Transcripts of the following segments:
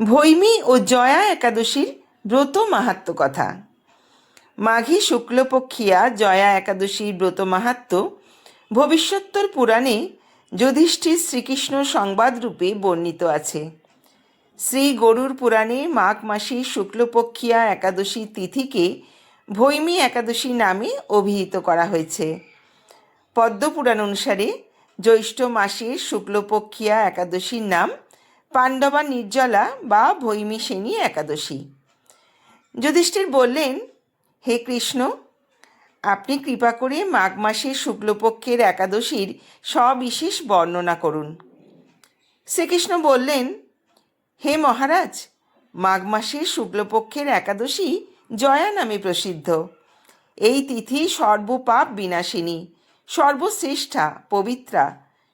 ভৈমী ও জয়া একাদশীর ব্রত মাহাত্ম্য কথা। মাঘী শুক্লপক্ষিয়া জয়া একাদশীর ব্রত মাহাত্ম্য ভবিষ্যোত্তর পুরাণে যুধিষ্ঠির শ্রীকৃষ্ণ সংবাদরূপে বর্ণিত আছে। শ্রী গরুড় পুরাণে মাঘ মাসের শুক্লপক্ষিয়া একাদশী তিথিকে ভৈমী একাদশী নামে অভিহিত করা হয়েছে। পদ্মপুরাণ অনুসারে জ্যৈষ্ঠ মাসের শুক্লপক্ষিয়া একাদশীর নাম পাণ্ডবা নির্জলা বা ভৈমীসেনী একাদশী। যুধিষ্ঠির বললেন, হে কৃষ্ণ, আপনি কৃপা করে মাঘ মাসের শুক্লপক্ষের একাদশীর সবিশেষ বর্ণনা করুন। শ্রীকৃষ্ণ বললেন, হে মহারাজ, মাঘ মাসের শুক্লপক্ষের একাদশী জয়া নামে প্রসিদ্ধ। এই তিথি সর্বপাপ বিনাশিনী, সর্বশ্রেষ্ঠা, পবিত্রা,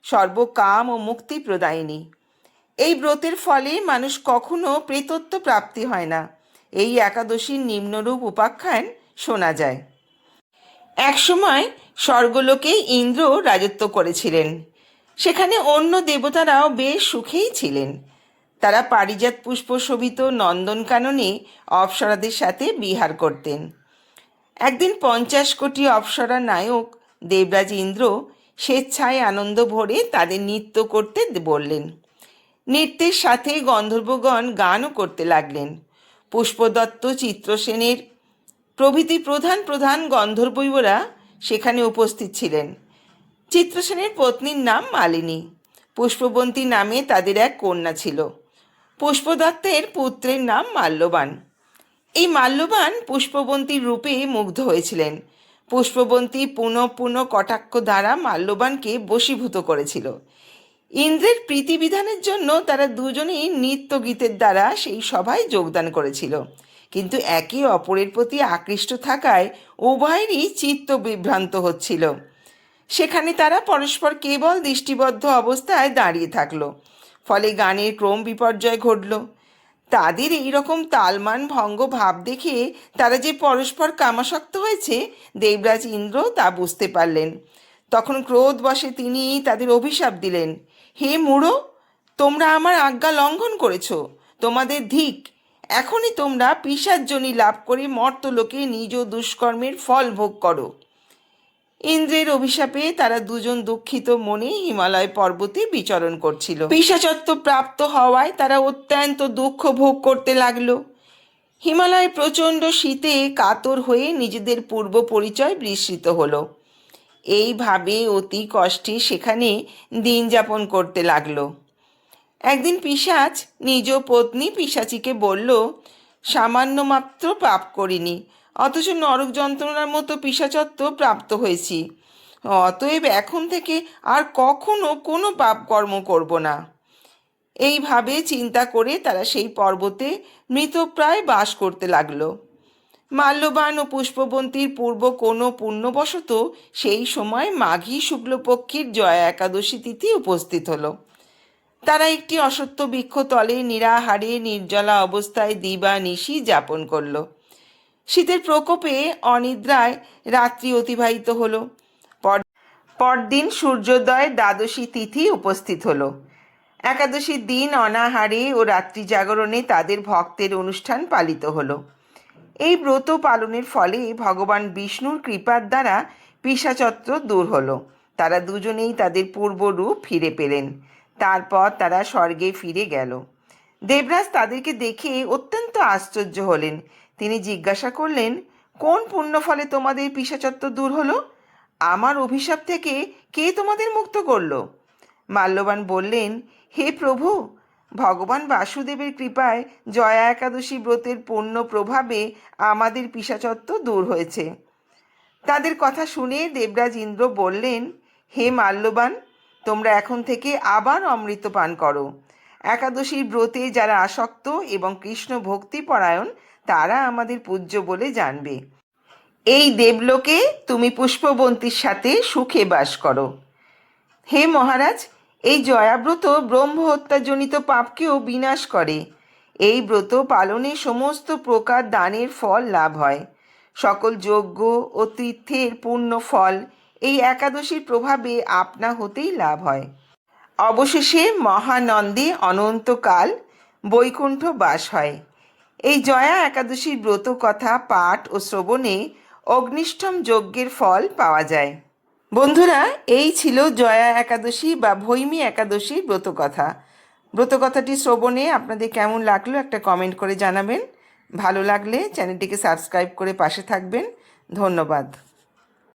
সর্বকাম ও মুক্তি প্রদায়িনী। এই ব্রতের ফলে মানুষ কখনো প্রেতত্ব প্রাপ্তি হয় না। এই একাদশীর নিম্নরূপ উপাখ্যান শোনা যায়। একসময় স্বর্গলোকে ইন্দ্র রাজত্ব করেছিলেন। সেখানে অন্য দেবতারাও বেশ সুখেই ছিলেন। তারা পারিজাত পুষ্প শোভিত নন্দনকাননে অপ্সরাদের সাথে বিহার করতেন। একদিন 50 কোটি অপ্সরা নায়ক দেবরাজ ইন্দ্র স্বেচ্ছায় আনন্দ ভরে তাদের নৃত্য করতে বললেন। নৃত্যের সাথে গন্ধর্বগণ গানও করতে লাগলেন। পুষ্পদত্ত, চিত্রসেনের প্রভৃতি প্রধান প্রধান গন্ধর্বরা সেখানে উপস্থিত ছিলেন। চিত্রসেনের পত্নীর নাম মালিনী। পুষ্পবন্তী নামে তাদের এক কন্যা ছিল। পুষ্পদত্তের পুত্রের নাম মাল্যবান। এই মাল্যবান পুষ্পবন্তীর রূপে মুগ্ধ হয়েছিলেন। পুষ্পবন্তী পুনঃ পুনঃ কটাক্ষ দ্বারা মাল্যবানকে বশীভূত করেছিল। ইন্দ্রের প্রীতিবিধানের জন্য তারা দুজনেই নৃত্য গীতের দ্বারা সেই সভায় যোগদান করেছিল, কিন্তু একে অপরের প্রতি আকৃষ্ট থাকায় উভয়েরই চিত্ত বিভ্রান্ত হচ্ছিল। সেখানে তারা পরস্পর কেবল দৃষ্টিবদ্ধ অবস্থায় দাঁড়িয়ে থাকলো। ফলে গানের ক্রম বিপর্যয় ঘটল। তাদের এইরকম তালমান ভঙ্গ ভাব দেখে তারা যে পরস্পর কামাসক্ত হয়েছে, দেবরাজ ইন্দ্র তা বুঝতে পারলেন। তখন ক্রোধবশে তিনি তাদের অভিশাপ দিলেন, হে মূঢ়, তোমরা আমার আজ্ঞা লঙ্ঘন করেছ। তোমাদের ধিক! এখনই তোমরা পিশাচযোনি লাভ করে মর্তলোকে নিজ দুষ্কর্মের ফল ভোগ করো। ইন্দ্রের অভিশাপে তারা দুজন দুঃখিত মনে হিমালয় পর্বতে বিচরণ করছিল। পিশাচত্ব প্রাপ্ত হওয়ায় তারা অত্যন্ত দুঃখ ভোগ করতে লাগলো। হিমালয় প্রচণ্ড শীতে কাতর হয়ে নিজেদের পূর্ব পরিচয় বিস্মৃত হলো। এইভাবে অতি কষ্টে সেখানে দিন যাপন করতে লাগলো। একদিন পিশাচ নিজ পত্নী পিশাচীকে বলল, সামান্য মাত্র পাপ করিনি, অথচ নরক যন্ত্রণার মতো পিশাচত্ব প্রাপ্ত হয়েছি। অতএব এখন থেকে আর কখনো কোনো পাপ কর্ম করব না। এইভাবে চিন্তা করে তারা সেই পর্বতে মৃতপ্রায় বাস করতে লাগলো। মাল্যবান ও পুষ্পবন্তীর পূর্ব কোনো পুণ্যবশত সেই সময় মাঘী শুক্লপক্ষীর জয়া একাদশী তিথি উপস্থিত হলো। তারা একটি অশ্বত্থ বৃক্ষ তলে নিরাহারে নির্জলা অবস্থায় দিবা নিশি যাপন করল। শীতের প্রকোপে অনিদ্রায় রাত্রি অতিবাহিত হলো। পরদিন সূর্যোদয় দ্বাদশী তিথি উপস্থিত হলো। একাদশীর দিন অনাহারে ও রাত্রি জাগরণে তাদের ভক্তের অনুষ্ঠান পালিত হলো। এই ব্রত পালনের ফলে ভগবান বিষ্ণুর কৃপার দ্বারা পিশাচত্ব দূর হলো। তারা দুজনেই তাদের পূর্বরূপ ফিরে পেলেন। তারপর তারা স্বর্গে ফিরে গেল। দেবরাজ তাদেরকে দেখে অত্যন্ত আশ্চর্য হলেন। তিনি জিজ্ঞাসা করলেন, কোন পুণ্যফলে তোমাদের পিশাচত্ব দূর হলো? আমার অভিশাপ থেকে কে তোমাদের মুক্ত করল? মাল্যবান বললেন, হে প্রভু, ভগবান বাসুদেবের কৃপায় জয়া একাদশী ব্রতের পুণ্য প্রভাবে আমাদের পিশাচত্ব দূর হয়েছে। তাদের কথা শুনে দেবরাজ ইন্দ্র বললেন, হে মাল্যবান, তোমরা এখন থেকে আবার অমৃত পান করো। একাদশীর ব্রতে যারা আসক্ত এবং কৃষ্ণ ভক্তিপরায়ণ তারা আমাদের পূজ্য বলে জানবে। এই দেবলোকে তুমি পুষ্পবন্তীর সাথে সুখে বাস করো। হে মহারাজ, এই জয়াব্রত ব্রহ্ম হত্যাজনিত পাপকেও বিনাশ করে। এই ব্রত পালনে সমস্ত প্রকার দানের ফল লাভ হয়। সকল যজ্ঞ ও তীর্থের পূর্ণ ফল এই একাদশীর প্রভাবে আপনা হতেই লাভ হয়। অবশেষে মহানন্দে অনন্তকাল বৈকুণ্ঠ বাস হয়। এই জয়া একাদশীর ব্রত কথা পাঠ ও শ্রবণে অগ্নিষ্ঠম যজ্ঞের ফল পাওয়া যায়। বন্ধুরা, এই ছিল জয়া একাদশী বা ভৈমী একাদশীর ব্রতকথা। ব্রতকথাটি শ্রবণে আপনাদের কেমন লাগলো একটা কমেন্ট করে জানাবেন। ভালো লাগলে চ্যানেলটিকে সাবস্ক্রাইব করে পাশে থাকবেন। ধন্যবাদ।